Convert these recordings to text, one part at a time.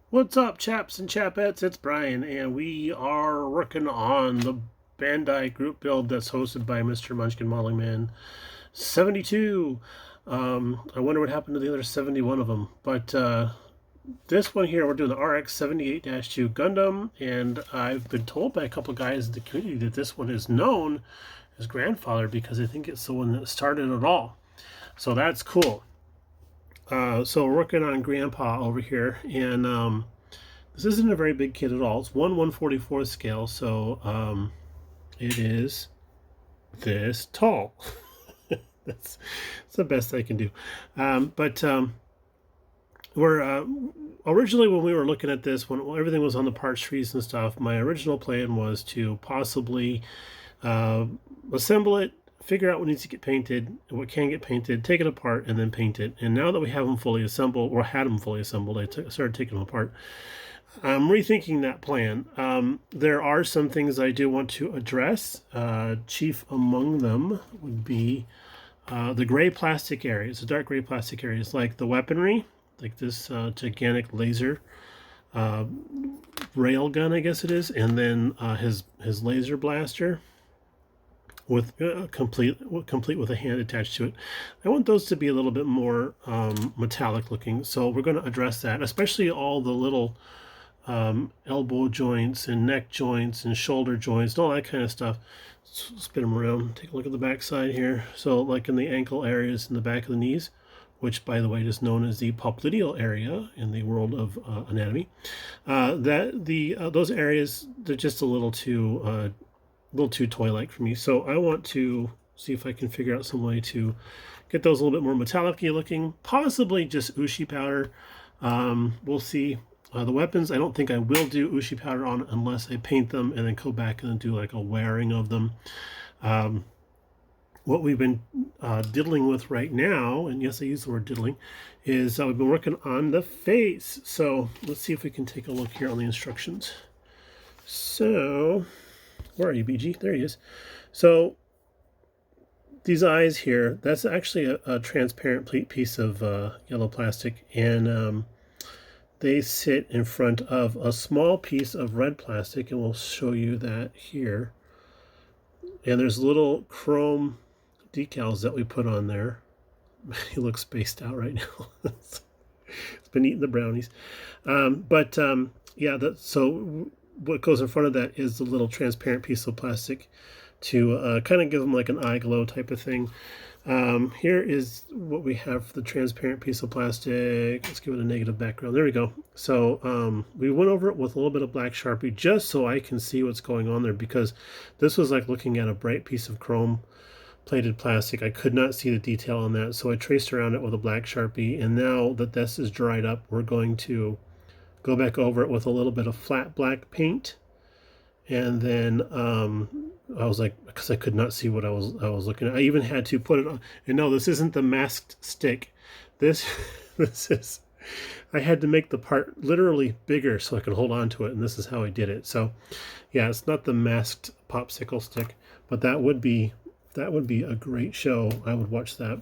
What's up, chaps and chapettes? It's Brian, and we are working on the Bandai group build that's hosted by Mr. Munchkin Modeling Man 72. I wonder what happened to the other 71 of them. But this one here, we're doing the RX-78-2 Gundam, and I've been told by a couple of guys in the community that this one is known as Grandfather because I think it's the one that started it all. So that's cool. So we're working on Grandpa over here, and this isn't a very big kit at all. It's 1/144th scale, so it is this tall. that's the best I can do. But we're originally, when we were looking at this, when everything was on the parts trees and stuff, my original plan was to possibly assemble it, figure out what needs to get painted, what can get painted, take it apart, and then paint it. And now that we have them fully assembled, or had them fully assembled, I started taking them apart. I'm rethinking that plan. There are some things I do want to address. Chief among them would be the gray plastic areas, the dark gray plastic areas, like the weaponry, like this gigantic laser rail gun, I guess it is, and then his laser blaster with complete with a hand attached to it. I want those to be a little bit more metallic looking, so we're going to address that, especially all the little elbow joints and neck joints and shoulder joints and all that kind of stuff. Spin them around, take a look at the back side here. So like in the ankle areas in the back of the knees, which by the way is known as the popliteal area in the world of anatomy, those areas, they're just a little too toy-like for me. So I want to see if I can figure out some way to get those a little bit more metallic-y looking, possibly just ushi powder. We'll see. The weapons, I don't think I will do ushi powder on unless I paint them and then go back and do like a wearing of them. What we've been diddling with right now, and yes, I use the word diddling, is we've been working on the face. So let's see if we can take a look here on the instructions. So, where are you, BG? There he is. So these eyes here, that's actually a transparent piece of yellow plastic, and they sit in front of a small piece of red plastic, and we'll show you that here. And there's little chrome decals that we put on there. He looks spaced out right now. It's been eating the brownies. Yeah, so what goes in front of that is the little transparent piece of plastic to kind of give them like an eye glow type of thing. Here is what we have for the transparent piece of plastic. Let's give it a negative background. There we go. So we went over it with a little bit of black Sharpie just so I can see what's going on there, because this was like looking at a bright piece of chrome plated plastic. I could not see the detail on that, so I traced around it with a black Sharpie, and now that this is dried up, we're going to go back over it with a little bit of flat black paint. And then I was like, because I could not see what I was looking at. I even had to put it on. And no, this isn't the masked stick. This is. I had to make the part literally bigger so I could hold on to it, and this is how I did it. So, yeah, it's not the masked popsicle stick, but that would be a great show. I would watch that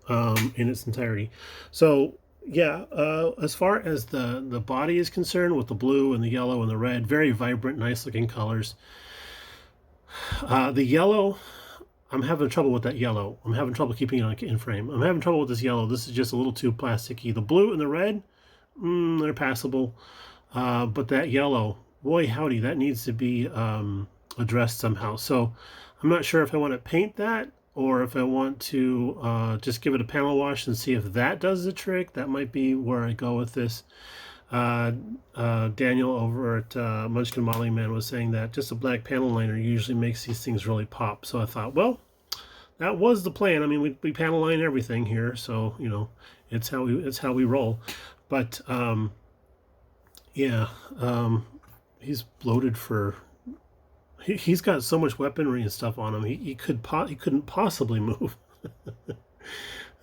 in its entirety. So. Yeah, as far as the body is concerned, with the blue and the yellow and the red, very vibrant, nice looking colors. The yellow, I'm having trouble with that yellow. I'm having trouble keeping it in frame. I'm having trouble with this yellow. This is just a little too plasticky. The blue and the red, they're passable. But that yellow, boy howdy, that needs to be addressed somehow. So I'm not sure if I want to paint that, or if I want to just give it a panel wash and see if that does the trick. That might be where I go with this. Daniel over at Munchkin Modeling Man was saying that just a black panel liner usually makes these things really pop. So I thought, well, that was the plan. I mean, we panel line everything here, so you know, it's how we roll. But yeah, he's bloated for. He's got so much weaponry and stuff on him. He couldn't possibly move.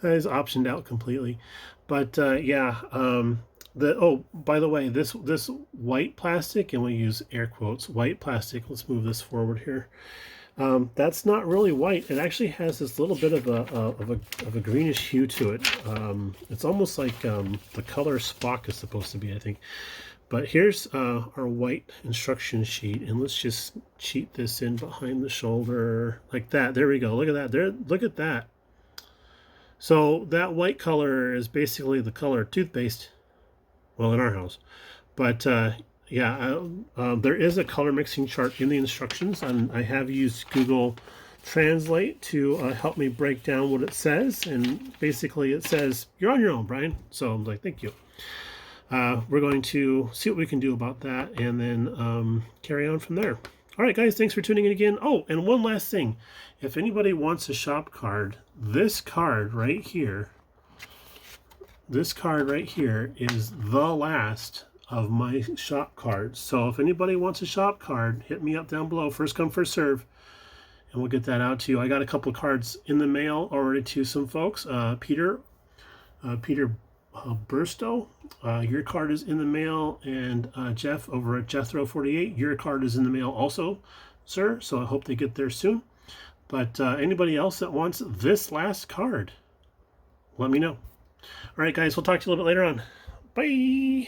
He's optioned out completely. But yeah, by the way, this white plastic, and we use air quotes, white plastic. Let's move this forward here. That's not really white. It actually has this little bit of a greenish hue to it. It's almost like the color Spock is supposed to be, I think. But here's our white instruction sheet, and let's just cheat this in behind the shoulder like that. There we go. Look at that. There. Look at that. So that white color is basically the color toothpaste. Well, in our house, but yeah, there is a color mixing chart in the instructions, and I have used Google Translate to help me break down what it says. And basically, it says you're on your own, Brian. So I'm like, thank you. We're going to see what we can do about that, and then carry on from there. All right, guys, thanks for tuning in again. Oh, and one last thing. If anybody wants a shop card, this card right here is the last of my shop cards. So if anybody wants a shop card, hit me up down below. First come, first serve, and we'll get that out to you. I got a couple of cards in the mail already to some folks. Peter Burstow, your card is in the mail, and Jeff over at Jethro48, your card is in the mail also, sir. So I hope they get there soon. But anybody else that wants this last card, let me know. All right, guys, we'll talk to you a little bit later on. Bye.